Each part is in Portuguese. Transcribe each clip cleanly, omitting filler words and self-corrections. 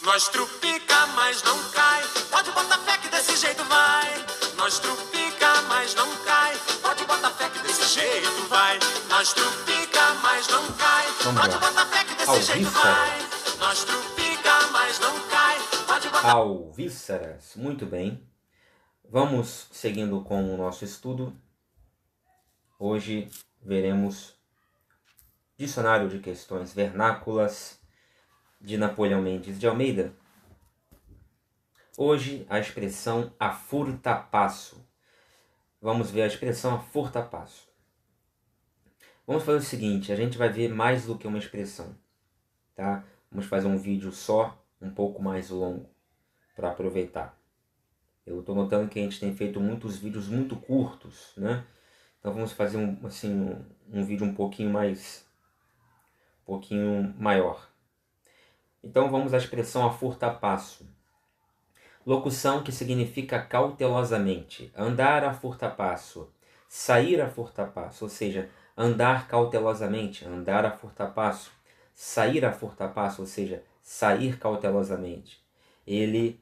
Nós trupica, mas não cai. Pode botar fé que desse jeito vai. Nós trupica, mas não cai. Pode botar fé que desse jeito vai. Nós trupica, mas não cai. Pode botar fé que desse jeito vai. Nós trupica, mas não cai. Pode botar... Alvíceras, muito bem. Vamos seguindo com o nosso estudo. Hoje veremos Dicionário de Questões Vernáculas de Napoleão Mendes de Almeida. Hoje a expressão a furta-passo. Vamos ver a expressão a furta-passo. Vamos fazer o seguinte, a gente vai ver mais do que uma expressão, tá? Vamos fazer um vídeo só, um pouco mais longo, para aproveitar. Eu estou notando que a gente tem feito muitos vídeos muito curtos, né? Então vamos fazer um vídeo um pouquinho maior. Então vamos à expressão a furta-passo. Locução que significa cautelosamente, andar a furta-passo, sair a furta-passo, ou seja, andar cautelosamente, andar a furta-passo, sair a furta-passo, ou seja, sair cautelosamente. Ele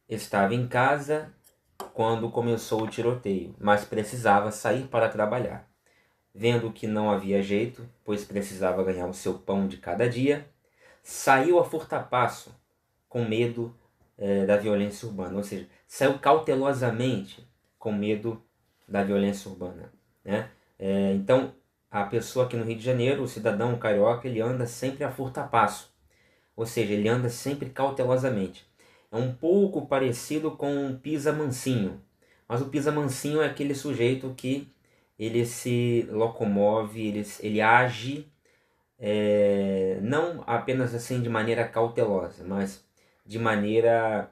estava em casa quando começou o tiroteio, mas precisava sair para trabalhar. Vendo que não havia jeito, pois precisava ganhar o seu pão de cada dia, saiu a furta-passo, com medo da violência urbana. Ou seja, saiu cautelosamente, com medo da violência urbana, né? Então, a pessoa aqui no Rio de Janeiro, o cidadão carioca, ele anda sempre a furta-passo. Ou seja, ele anda sempre cautelosamente. É um pouco parecido com o pisa-mansinho. Mas o pisa-mansinho é aquele sujeito que ele se locomove, ele age não apenas assim de maneira cautelosa, mas de maneira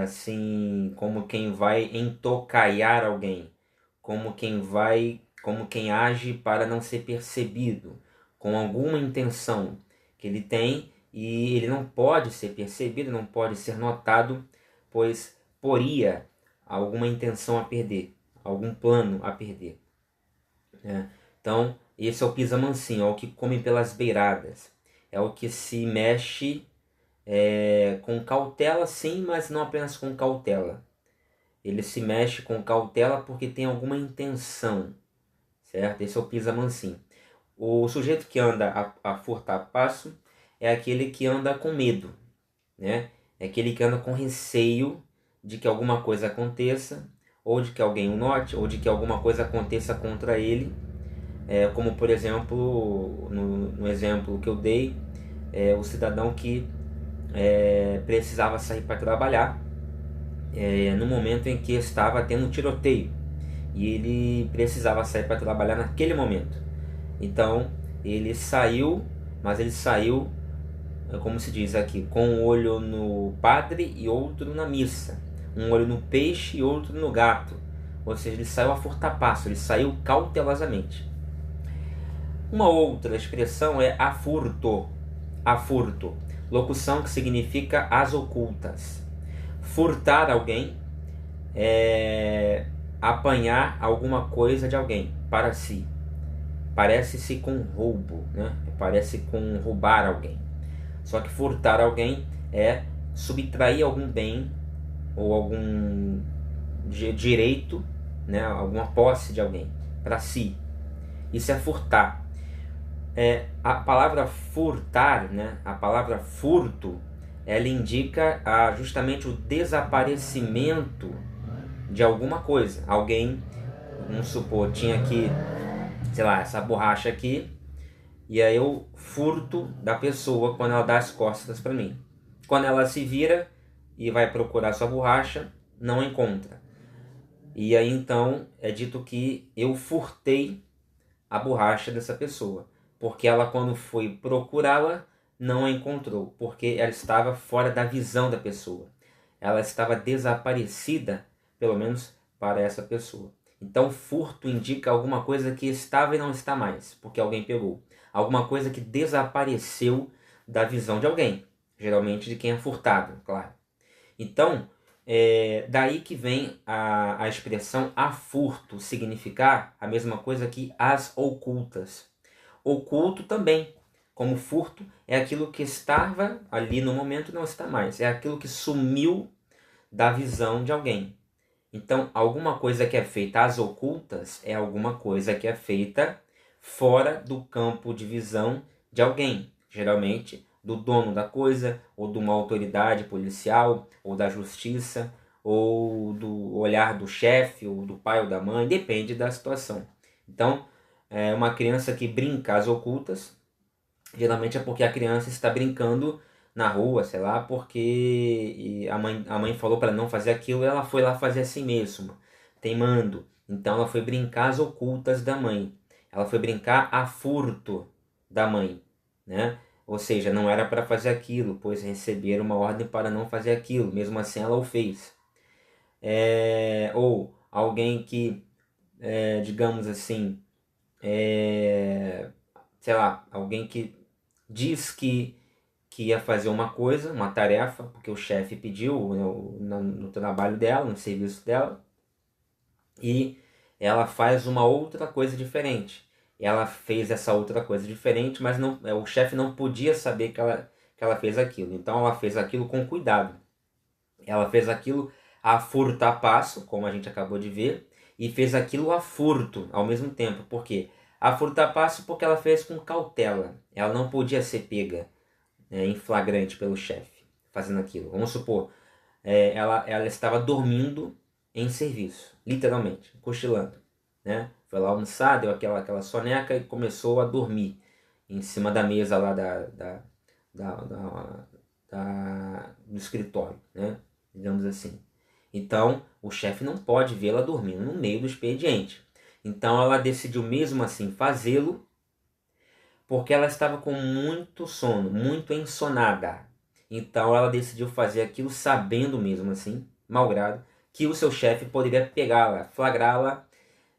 assim como quem vai entocaiar alguém, como quem age para não ser percebido, com alguma intenção que ele tem e ele não pode ser percebido, não pode ser notado, pois poria alguma intenção a perder, algum plano a perder. Então, esse é o pisa-mansinho, é o que come pelas beiradas, é o que se mexe com cautela sim, mas não apenas com cautela. Ele se mexe com cautela porque tem alguma intenção, certo? Esse é o pisa-mansinho. O sujeito que anda a furta-passo é aquele que anda com medo, né? É aquele que anda com receio de que alguma coisa aconteça, ou de que alguém o note, ou de que alguma coisa aconteça contra ele. Como, por exemplo, no exemplo que eu dei, o cidadão que precisava sair para trabalhar no momento em que estava tendo um tiroteio. E ele precisava sair para trabalhar naquele momento. Então, ele saiu, mas ele saiu, como se diz aqui, com um olho no padre e outro na missa. Um olho no peixe e outro no gato. Ou seja, ele saiu a furta-passo, ele saiu cautelosamente. Uma outra expressão é a furto. A furto. Locução que significa às ocultas. Furtar alguém é apanhar alguma coisa de alguém para si. Parece-se com roubo, né? Parece com roubar alguém. Só que furtar alguém é subtrair algum bem ou algum direito, né? Alguma posse de alguém para si. Isso é furtar. A palavra furtar, né? A palavra furto, ela indica justamente o desaparecimento de alguma coisa. Alguém, vamos supor, tinha aqui, sei lá, essa borracha aqui, e aí eu furto da pessoa quando ela dá as costas para mim. Quando ela se vira e vai procurar sua borracha, não encontra. E aí então é dito que eu furtei a borracha dessa pessoa, porque ela, quando foi procurá-la, não a encontrou, porque ela estava fora da visão da pessoa. Ela estava desaparecida, pelo menos para essa pessoa. Então, furto indica alguma coisa que estava e não está mais, porque alguém pegou. Alguma coisa que desapareceu da visão de alguém, geralmente de quem é furtado, claro. Então, daí que vem a expressão a furto, significar a mesma coisa que as ocultas. Oculto também, como furto é aquilo que estava ali no momento e não está mais. É aquilo que sumiu da visão de alguém. Então, alguma coisa que é feita às ocultas é alguma coisa que é feita fora do campo de visão de alguém. Geralmente, do dono da coisa, ou de uma autoridade policial, ou da justiça, ou do olhar do chefe, ou do pai ou da mãe, depende da situação. Então, uma criança que brinca às ocultas, geralmente é porque a criança está brincando na rua, sei lá, porque a mãe falou para ela não fazer aquilo e ela foi lá fazer assim mesmo, teimando. Então ela foi brincar às ocultas da mãe. Ela foi brincar a furto da mãe, né? Ou seja, não era para fazer aquilo, pois receberam uma ordem para não fazer aquilo. Mesmo assim ela o fez. Ou alguém que, digamos assim, sei lá, alguém que diz que ia fazer uma coisa, uma tarefa, porque o chefe pediu no trabalho dela, no serviço dela, e ela faz uma outra coisa diferente. Ela fez essa outra coisa diferente, mas não, o chefe não podia saber que ela fez aquilo. Então ela fez aquilo com cuidado. Ela fez aquilo a furto a passo, como a gente acabou de ver, e fez aquilo a furto ao mesmo tempo. Por quê? A furto a passo porque ela fez com cautela. Ela não podia ser pega em flagrante pelo chefe fazendo aquilo. Vamos supor, ela estava dormindo em serviço, literalmente, cochilando. Né? Foi lá almoçar, deu aquela soneca e começou a dormir em cima da mesa lá do escritório, né? Digamos assim. Então, o chefe não pode vê-la dormindo no meio do expediente. Então, ela decidiu mesmo assim fazê-lo, porque ela estava com muito sono, muito ensonada. Então, ela decidiu fazer aquilo sabendo mesmo assim, malgrado, que o seu chefe poderia pegá-la, flagrá-la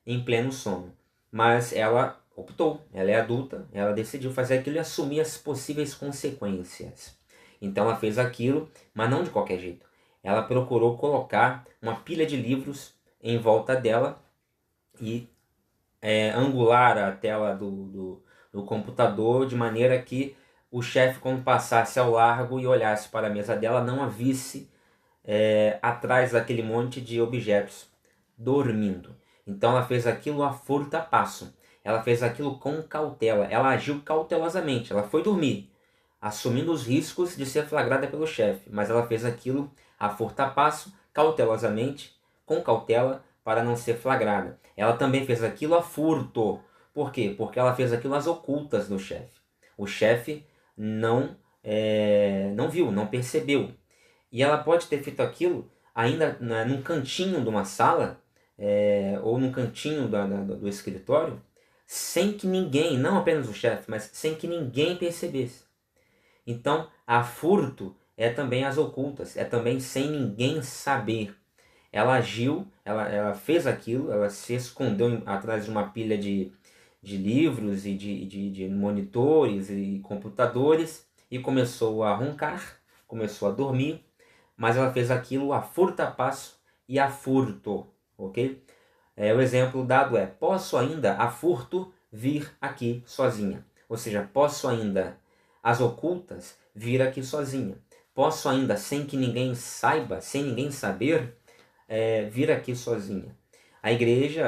em pleno sono. Mas ela optou, ela é adulta, ela decidiu fazer aquilo e assumir as possíveis consequências. Então ela fez aquilo, mas não de qualquer jeito. Ela procurou colocar uma pilha de livros em volta dela e angular a tela do computador de maneira que o chefe, quando passasse ao largo e olhasse para a mesa dela, não a visse atrás daquele monte de objetos dormindo. Então ela fez aquilo a furto a passo. Ela fez aquilo com cautela. Ela agiu cautelosamente. Ela foi dormir, assumindo os riscos de ser flagrada pelo chefe. Mas ela fez aquilo a furto a passo, cautelosamente, com cautela, para não ser flagrada. Ela também fez aquilo a furto. Por quê? Porque ela fez aquilo às ocultas do chefe. O chefe não viu, não percebeu. E ela pode ter feito aquilo ainda num cantinho de uma sala, ou num cantinho do escritório, sem que ninguém, não apenas o chefe, mas sem que ninguém percebesse. Então, a furto é também às ocultas, é também sem ninguém saber. Ela agiu, ela fez aquilo, ela se escondeu atrás de uma pilha de livros e de monitores e computadores e começou a roncar, começou a dormir, mas ela fez aquilo a furto a passo e a furto, ok? O exemplo dado é: posso ainda a furto vir aqui sozinha. Ou seja, posso ainda às ocultas vir aqui sozinha. Posso ainda, sem que ninguém saiba, sem ninguém saber, vir aqui sozinha. A igreja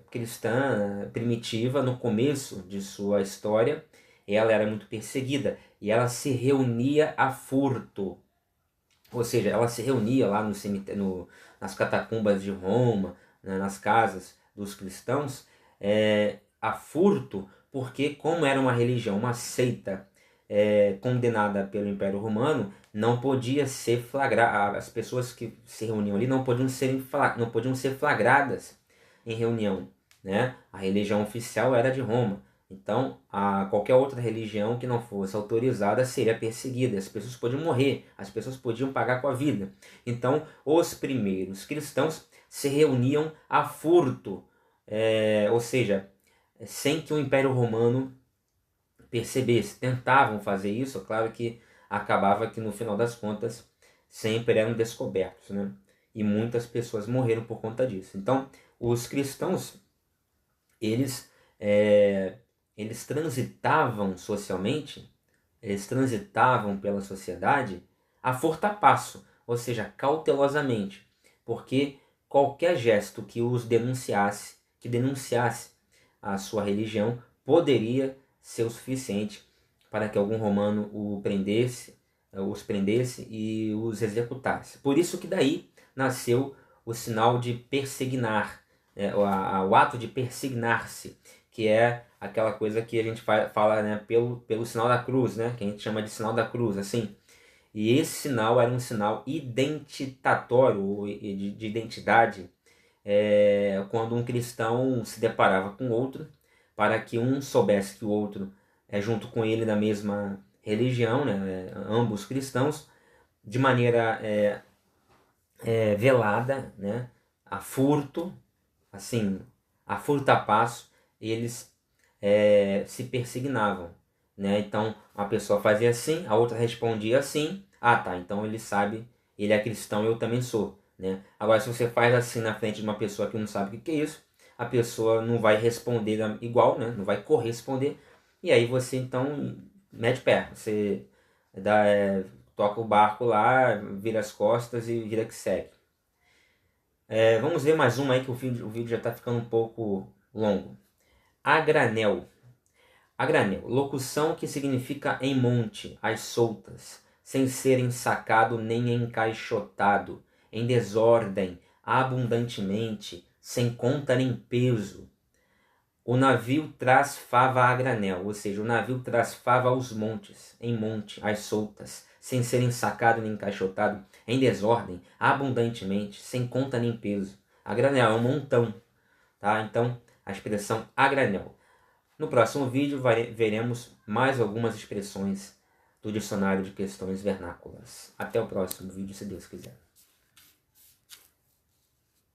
cristã primitiva, no começo de sua história, ela era muito perseguida e ela se reunia a furto. Ou seja, ela se reunia lá no cemitério, nas catacumbas de Roma, né, nas casas dos cristãos, a furto, porque como era uma religião, uma seita condenada pelo Império Romano, não podia ser flagrada. As pessoas que se reuniam ali não podiam ser flagradas em reunião, né? A religião oficial era de Roma. Então, qualquer outra religião que não fosse autorizada seria perseguida. As pessoas podiam morrer, as pessoas podiam pagar com a vida. Então, os primeiros cristãos se reuniam a furto, ou seja, sem que o Império Romano percebesse. Tentavam fazer isso, claro que acabava que no final das contas sempre eram descobertos, né? E muitas pessoas morreram por conta disso. Então, os cristãos, eles eles transitavam socialmente, eles transitavam pela sociedade a furtapasso, ou seja, cautelosamente, porque qualquer gesto que os denunciasse, que denunciasse a sua religião, poderia ser o suficiente para que algum romano os prendesse e os executasse. Por isso que daí nasceu o sinal de persignar, o ato de persignar-se, que é aquela coisa que a gente fala, né, pelo sinal da cruz, né, que a gente chama de sinal da cruz, assim. E esse sinal era um sinal identitatório, de identidade, quando um cristão se deparava com outro, para que um soubesse que o outro é junto com ele na mesma religião, né, ambos cristãos, de maneira velada, né, a furto, assim, a furtapasso, eles se persignavam, né? Então uma pessoa fazia assim, a outra respondia assim, ah tá, então ele sabe, ele é cristão, eu também sou, né? Agora se você faz assim na frente de uma pessoa que não sabe o que é isso, a pessoa não vai responder igual, né? Não vai corresponder, e aí você então mete pé, você toca o barco lá, vira as costas e vira que segue. Vamos ver mais uma aí que o vídeo já está ficando um pouco longo. A granel. A granel, locução que significa em monte, às soltas, sem ser ensacado nem encaixotado, em desordem, abundantemente, sem conta nem peso. O navio traz fava a granel, ou seja, o navio traz fava aos montes, em monte, às soltas, sem ser ensacado nem encaixotado, em desordem, abundantemente, sem conta nem peso. A granel é um montão, tá? Então, a expressão a granel. No próximo vídeo veremos mais algumas expressões do dicionário de questões vernáculas. Até o próximo vídeo, se Deus quiser.